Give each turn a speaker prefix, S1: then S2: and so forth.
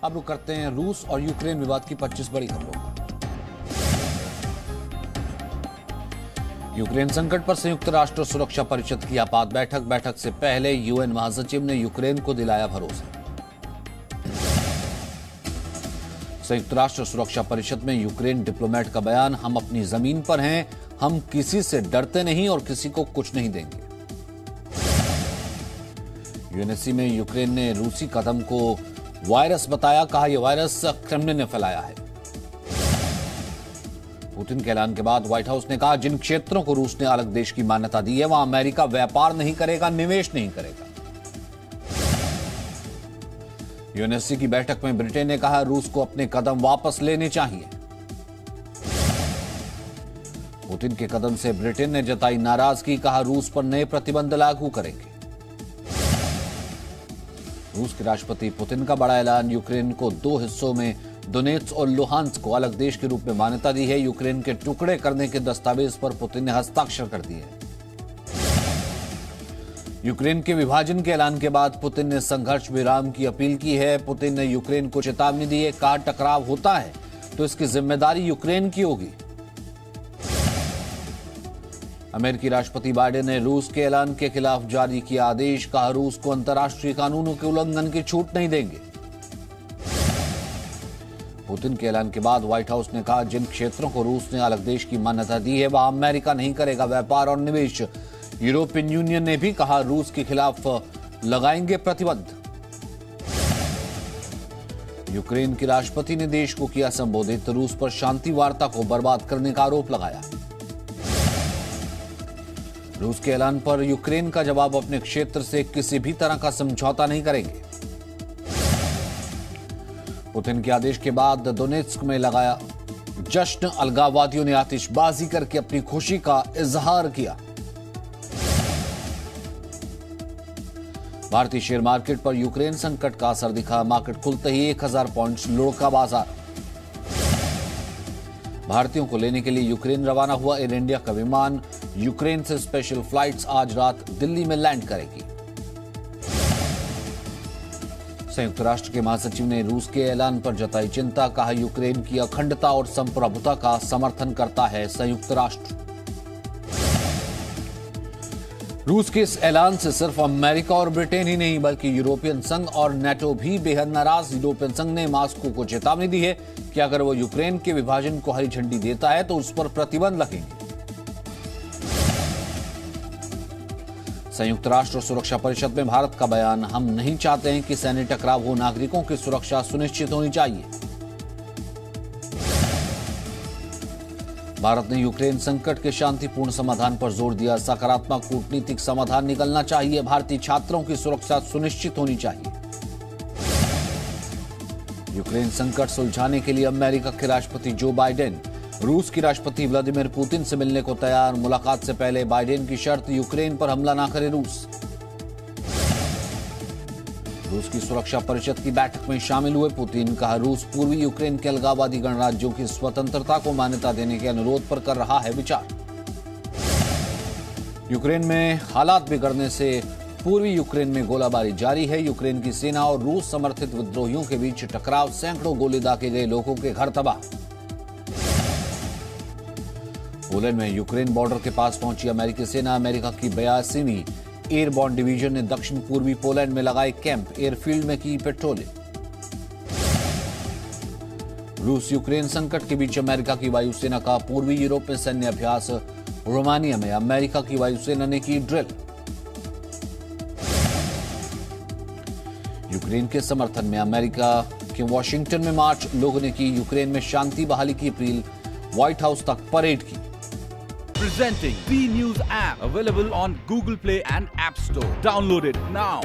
S1: अब रुक करते हैं रूस और यूक्रेन विवाद की 25 बड़ी खबरों पर। यूक्रेन संकट पर संयुक्त राष्ट्र सुरक्षा परिषद की आपात बैठक से पहले यूएन महासचिव ने यूक्रेन को दिलाया भरोसा। संयुक्त राष्ट्र सुरक्षा परिषद में यूक्रेन डिप्लोमेट का बयान, हम अपनी जमीन पर हैं, हम किसी से डरते नहीं और किसी को कुछ नहीं देंगे। यूएनएससी में यूक्रेन ने रूसी कदम को वायरस बताया, कहा यह वायरस क्रेमलिन ने फैलाया है। पुतिन के ऐलान के बाद व्हाइट हाउस ने कहा, जिन क्षेत्रों को रूस ने अलग देश की मान्यता दी है वहां अमेरिका व्यापार नहीं करेगा, निवेश नहीं करेगा। यूएनएससी की बैठक में ब्रिटेन ने कहा, रूस को अपने कदम वापस लेने चाहिए। पुतिन के कदम से ब्रिटेन ने जताई नाराजगी, कहा रूस पर नए प्रतिबंध लागू करेंगे। रूस के राष्ट्रपति पुतिन का बड़ा ऐलान, यूक्रेन को 2 हिस्सों में डोनेट्स्क और लुहांस्क को अलग देश के रूप में मान्यता दी है। यूक्रेन के टुकड़े करने के दस्तावेज पर पुतिन ने हस्ताक्षर कर दिए। यूक्रेन के विभाजन के ऐलान के बाद पुतिन ने संघर्ष विराम की अपील की है। पुतिन ने यूक्रेन को चेतावनी दी है, कहा टकराव होता है तो इसकी जिम्मेदारी यूक्रेन की होगी। अमेरिकी राष्ट्रपति बाइडेन ने रूस के ऐलान के खिलाफ जारी किया आदेश, कहा रूस को अंतर्राष्ट्रीय कानूनों के उल्लंघन की छूट नहीं देंगे। पुतिन के ऐलान के बाद व्हाइट हाउस ने कहा, जिन क्षेत्रों को रूस ने अलग देश की मान्यता दी है वहां अमेरिका नहीं करेगा व्यापार और निवेश। यूरोपियन यूनियन ने भी कहा, रूस के खिलाफ लगाएंगे प्रतिबंध। यूक्रेन के राष्ट्रपति ने देश को किया संबोधित, रूस पर शांति वार्ता को बर्बाद करने का आरोप लगाया। रूस के ऐलान पर यूक्रेन का जवाब, अपने क्षेत्र से किसी भी तरह का समझौता नहीं करेंगे। पुतिन के आदेश के बाद डोनेट्स्क में लगाया जश्न, अलगाववादियों ने आतिशबाजी करके अपनी खुशी का इजहार किया। भारतीय शेयर मार्केट पर यूक्रेन संकट का असर दिखा, मार्केट खुलते ही 1000 पॉइंट्स लुढ़का बाजार। भारतीयों को लेने के लिए यूक्रेन रवाना हुआ एयर इंडिया का विमान, यूक्रेन से स्पेशल फ्लाइट्स आज रात दिल्ली में लैंड करेगी। संयुक्त राष्ट्र के महासचिव ने रूस के ऐलान पर जताई चिंता, कहा यूक्रेन की अखंडता और संप्रभुता का समर्थन करता है संयुक्त राष्ट्र। रूस के इस ऐलान से सिर्फ अमेरिका और ब्रिटेन ही नहीं बल्कि यूरोपियन संघ और नेटो भी बेहद नाराज। यूरोपियन संघ ने मॉस्को को चेतावनी दी है कि अगर वो यूक्रेन के विभाजन को हरी झंडी देता है तो उस पर प्रतिबंध लगेंगे। संयुक्त राष्ट्र सुरक्षा परिषद में भारत का बयान, हम नहीं चाहते हैं कि सैन्य टकराव हो, नागरिकों की सुरक्षा सुनिश्चित होनी चाहिए। भारत ने यूक्रेन संकट के शांतिपूर्ण समाधान पर जोर दिया, सकारात्मक कूटनीतिक समाधान निकलना चाहिए, भारतीय छात्रों की सुरक्षा सुनिश्चित होनी चाहिए। यूक्रेन संकट सुलझाने के लिए अमेरिका के राष्ट्रपति जो बाइडेन रूस की राष्ट्रपति व्लादिमीर पुतिन से मिलने को तैयार। मुलाकात से पहले बाइडेन की शर्त, यूक्रेन पर हमला ना करे रूस। रूस की सुरक्षा परिषद की बैठक में शामिल हुए पुतिन, कहा रूस पूर्वी यूक्रेन के अलगाववादी गणराज्यों की स्वतंत्रता को मान्यता देने के अनुरोध पर कर रहा है विचार। यूक्रेन में हालात बिगड़ने से पूर्वी यूक्रेन में गोलाबारी जारी है। यूक्रेन की सेना और रूस समर्थित विद्रोहियों के बीच टकराव, सैकड़ों गोली दागे गए, लोगों के घर तबाह। पोलैंड में यूक्रेन बॉर्डर के पास पहुंची अमेरिकी सेना, अमेरिका की 82वीं एयरबॉर्न डिवीजन ने दक्षिण पूर्वी पोलैंड में लगाए कैंप, एयरफील्ड में की पेट्रोलिंग। रूस यूक्रेन संकट के बीच अमेरिका की वायुसेना का पूर्वी यूरोप में सैन्य अभ्यास, रोमानिया में अमेरिका की वायुसेना ने की ड्रिल। यूक्रेन के समर्थन में अमेरिका के वॉशिंगटन में मार्च, लोगों ने की यूक्रेन में शांति बहाली की अपील, व्हाइट हाउस तक परेड की।
S2: Presenting B News app, available on Google Play and App Store. Download it now.